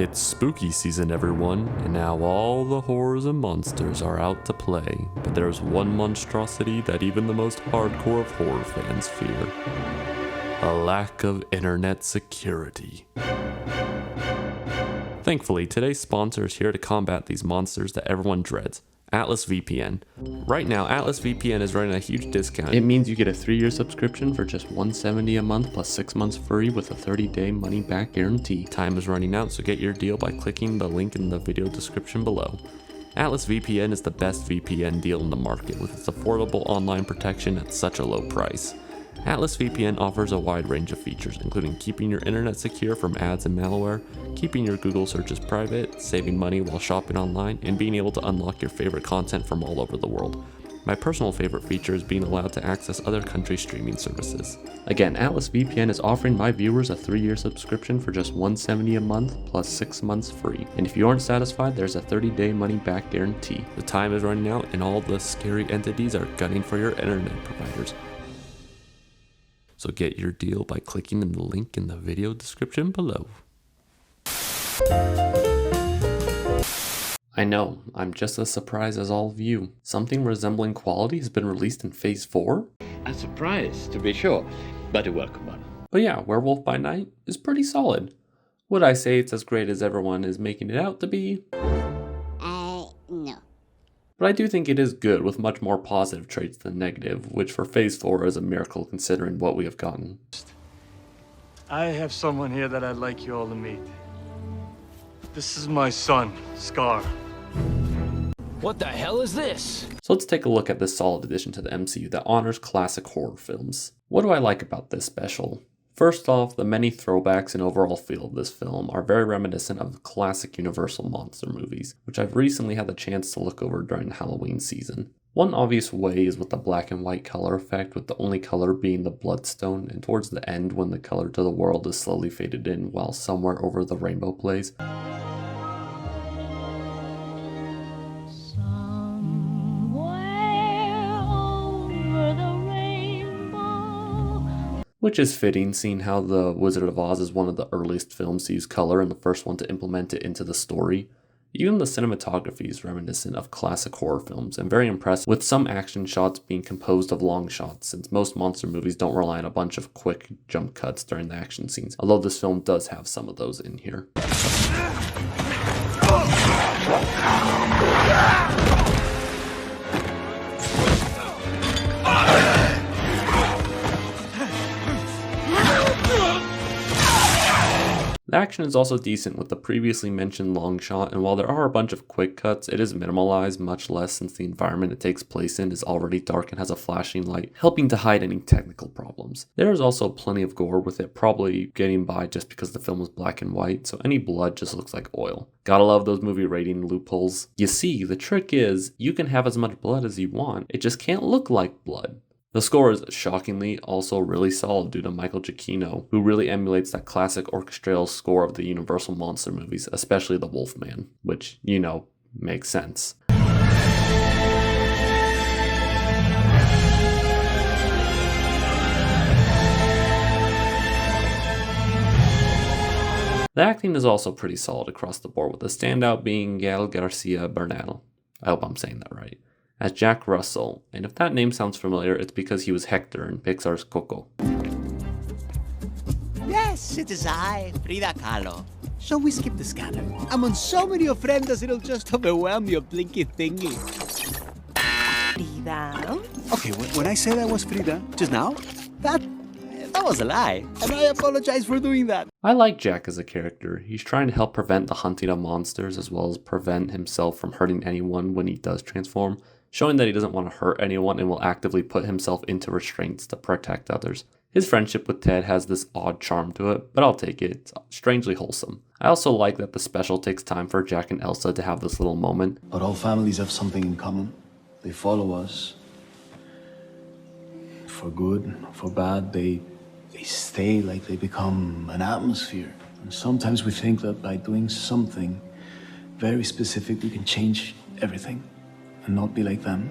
It's spooky season, everyone, and now all the horrors and monsters are out to play. But there's one monstrosity that even the most hardcore of horror fans fear: a lack of internet security. Thankfully, today's sponsor is here to combat these monsters that everyone dreads: Atlas VPN. Right now, Atlas VPN is running a huge discount. It means you get a 3-year subscription for just $170 a month plus 6 months free with a 30-day money-back guarantee. Time is running out, so get your deal by clicking the link in the video description below. Atlas VPN is the best VPN deal in the market with its affordable online protection at such a low price. Atlas VPN offers a wide range of features, including keeping your internet secure from ads and malware, keeping your Google searches private, saving money while shopping online, and being able to unlock your favorite content from all over the world. My personal favorite feature is being allowed to access other countries' streaming services. Again, Atlas VPN is offering my viewers a 3-year subscription for just $170 a month plus 6 months free. And if you aren't satisfied, there's a 30-day money-back guarantee. The time is running out and all the scary entities are gunning for your internet providers. So get your deal by clicking the link in the video description below. I know, I'm just as surprised as all of you. Something resembling quality has been released in Phase 4? A surprise, to be sure, but a welcome one. But yeah, Werewolf by Night is pretty solid. Would I say it's as great as everyone is making it out to be? No. But I do think it is good, with much more positive traits than negative, which for Phase 4 is a miracle considering what we have gotten. I have someone here that I'd like you all to meet. This is my son, Scar. What the hell is this? So let's take a look at this solid addition to the MCU that honors classic horror films. What do I like about this special? First off, the many throwbacks and overall feel of this film are very reminiscent of the classic Universal monster movies, which I've recently had the chance to look over during the Halloween season. One obvious way is with the black and white color effect, with the only color being the bloodstone, and towards the end when the color to the world is slowly faded in while Somewhere Over the Rainbow plays. Which is fitting, seeing how The Wizard of Oz is one of the earliest films to use color and the first one to implement it into the story. Even the cinematography is reminiscent of classic horror films and very impressive, with some action shots being composed of long shots, since most monster movies don't rely on a bunch of quick jump cuts during the action scenes, although this film does have some of those in here. The action is also decent with the previously mentioned long shot, and while there are a bunch of quick cuts, it is minimalized much less since the environment it takes place in is already dark and has a flashing light, helping to hide any technical problems. There is also plenty of gore, with it probably getting by just because the film is black and white, so any blood just looks like oil. Gotta love those movie rating loopholes. You see, the trick is, you can have as much blood as you want, it just can't look like blood. The score is shockingly also really solid due to Michael Giacchino, who really emulates that classic orchestral score of the Universal monster movies, especially the Wolfman, which, you know, makes sense. The acting is also pretty solid across the board, with the standout being Gael Garcia Bernal. I hope I'm saying that right. As Jack Russell, and if that name sounds familiar, it's because he was Hector in Pixar's Coco. Yes, it is I, Frida Kahlo. So we skip the scanner. I'm on so many ofrendas it'll just overwhelm your blinky thingy. Frida? Okay, when I said I was Frida just now, that was a lie, and I apologize for doing that. I like Jack as a character. He's trying to help prevent the hunting of monsters as well as prevent himself from hurting anyone when he does transform, showing that he doesn't want to hurt anyone and will actively put himself into restraints to protect others. His friendship with Ted has this odd charm to it, but I'll take it. It's strangely wholesome. I also like that the special takes time for Jack and Elsa to have this little moment. But all families have something in common. They follow us. For good, for bad, they stay, like they become an atmosphere. And sometimes we think that by doing something very specific, we can change everything and not be like them.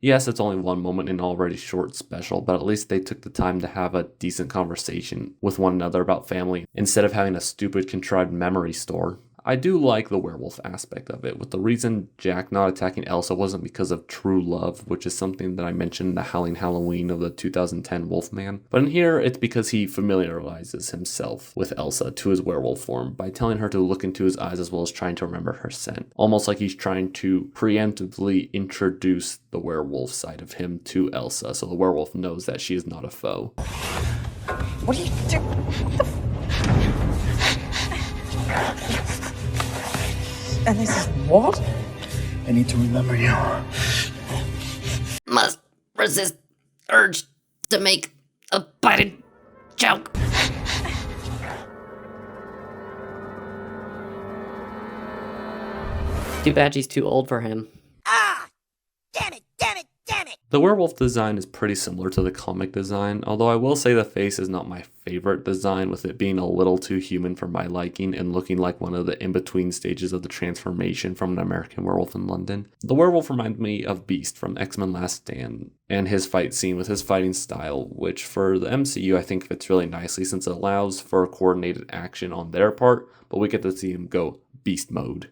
Yes, it's only one moment in an already short special, but at least they took the time to have a decent conversation with one another about family instead of having a stupid contrived memory store. I do like the werewolf aspect of it, with the reason Jack not attacking Elsa wasn't because of true love, which is something that I mentioned in the Howling Halloween of the 2010 Wolfman. But in here, it's because he familiarizes himself with Elsa to his werewolf form by telling her to look into his eyes as well as trying to remember her scent. Almost like he's trying to preemptively introduce the werewolf side of him to Elsa, so the werewolf knows that she is not a foe. What are you doing? And this is what? I need to remember you. Must resist urge to make a bited joke. Too bad she's too old for him. Ah! Damn it, damn it, damn it! The werewolf design is pretty similar to the comic design, although I will say the face is not my favorite design, with it being a little too human for my liking and looking like one of the in-between stages of the transformation from an American Werewolf in London. The werewolf reminds me of Beast from X-Men Last Stand, and his fight scene with his fighting style, which for the MCU I think fits really nicely since it allows for coordinated action on their part, but we get to see him go beast mode.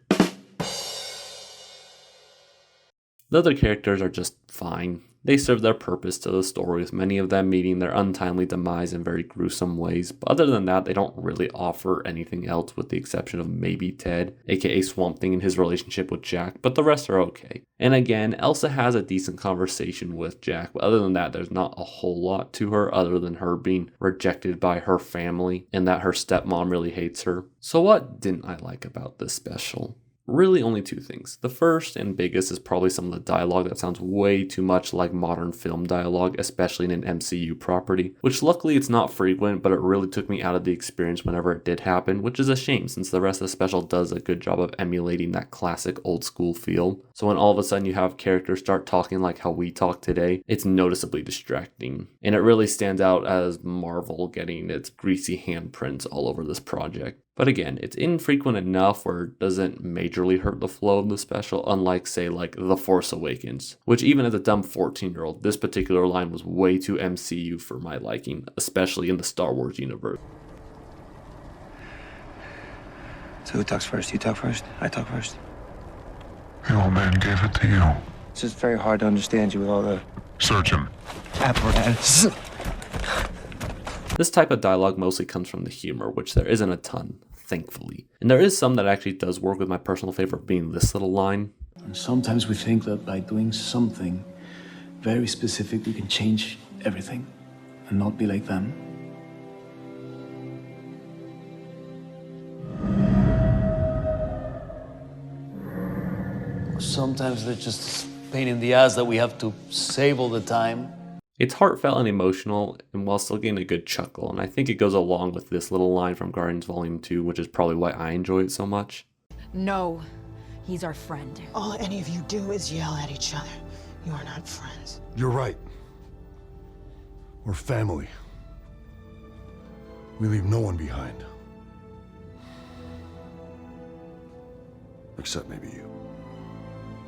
The other characters are just fine. They serve their purpose to the story, with many of them meeting their untimely demise in very gruesome ways, but other than that, they don't really offer anything else with the exception of maybe Ted, aka Swamp Thing, and his relationship with Jack, but the rest are okay. And again, Elsa has a decent conversation with Jack, but other than that, there's not a whole lot to her other than her being rejected by her family and that her stepmom really hates her. So what didn't I like about this special? Really only two things. The first and biggest is probably some of the dialogue that sounds way too much like modern film dialogue, especially in an MCU property, which luckily it's not frequent, but it really took me out of the experience whenever it did happen, which is a shame since the rest of the special does a good job of emulating that classic old school feel. So when all of a sudden you have characters start talking like how we talk today, it's noticeably distracting. And it really stands out as Marvel getting its greasy handprints all over this project. But again, it's infrequent enough where it doesn't majorly hurt the flow of the special, unlike, say, like The Force Awakens, which even as a dumb 14-year-old, this particular line was way too MCU for my liking, especially in the Star Wars universe. So who talks first? You talk first? I talk first? The old man gave it to you. It's just very hard to understand you with all the... Search him. apparatus. This type of dialogue mostly comes from the humor, which there isn't a ton, thankfully. And there is some that actually does work, with my personal favorite being this little line. And sometimes we think that by doing something very specific, we can change everything and not be like them. Sometimes they're just a pain in the ass that we have to save all the time. It's heartfelt and emotional, and while still getting a good chuckle, and I think it goes along with this little line from Guardians Volume 2, which is probably why I enjoy it so much. No, he's our friend. All any of you do is yell at each other. You are not friends. You're right. We're family. We leave no one behind. Except maybe you.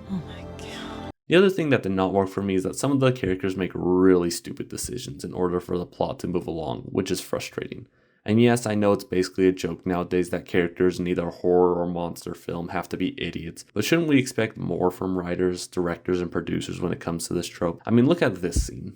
Oh my god. The other thing that did not work for me is that some of the characters make really stupid decisions in order for the plot to move along, which is frustrating. And yes, I know it's basically a joke nowadays that characters in either horror or monster film have to be idiots, but shouldn't we expect more from writers, directors, and producers when it comes to this trope? I mean, look at this scene.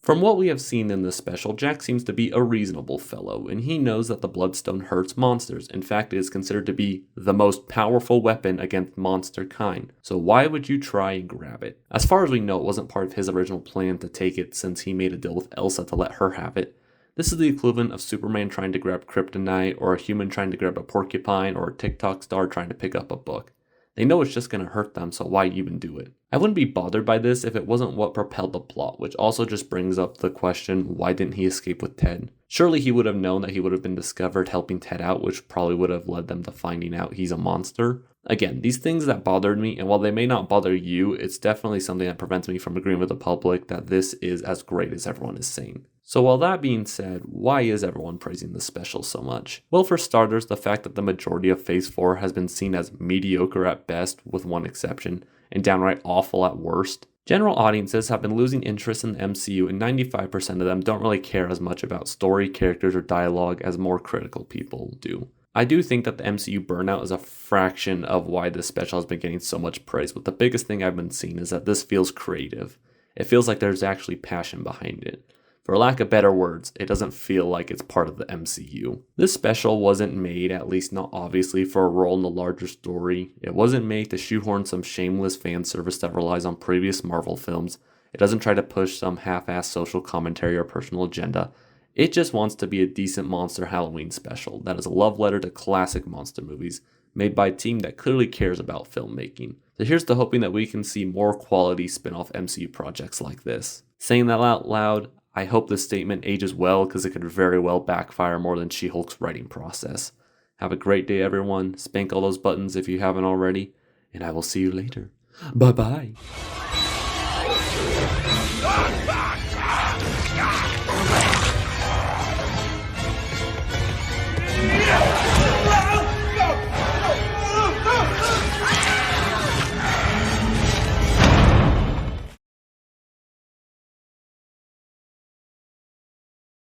From what we have seen in this special, Jack seems to be a reasonable fellow, and he knows that the Bloodstone hurts monsters. In fact, it is considered to be the most powerful weapon against monster kind. So why would you try and grab it? As far as we know, it wasn't part of his original plan to take it since he made a deal with Elsa to let her have it. This is the equivalent of Superman trying to grab kryptonite, or a human trying to grab a porcupine, or a TikTok star trying to pick up a book. They know it's just going to hurt them, so why even do it? I wouldn't be bothered by this if it wasn't what propelled the plot, which also just brings up the question, why didn't he escape with Ted? Surely he would have known that he would have been discovered helping Ted out, which probably would have led them to finding out he's a monster. Again, these things that bothered me, and while they may not bother you, it's definitely something that prevents me from agreeing with the public that this is as great as everyone is saying. So while that being said, why is everyone praising this special so much? Well, for starters, the fact that the majority of Phase 4 has been seen as mediocre at best, with one exception, and downright awful at worst. General audiences have been losing interest in the MCU, and 95% of them don't really care as much about story, characters, or dialogue as more critical people do. I do think that the MCU burnout is a fraction of why this special has been getting so much praise, but the biggest thing I've been seeing is that this feels creative. It feels like there's actually passion behind it. For lack of better words, it doesn't feel like it's part of the MCU. This special wasn't made, at least not obviously, for a role in the larger story. It wasn't made to shoehorn some shameless fan service that relies on previous Marvel films. It doesn't try to push some half-assed social commentary or personal agenda. It just wants to be a decent monster Halloween special that is a love letter to classic monster movies, made by a team that clearly cares about filmmaking. So here's to hoping that we can see more quality spin-off MCU projects like this. Saying that out loud, I hope this statement ages well, because it could very well backfire more than She-Hulk's writing process. Have a great day, everyone. Spank all those buttons if you haven't already, and I will see you later. Bye-bye.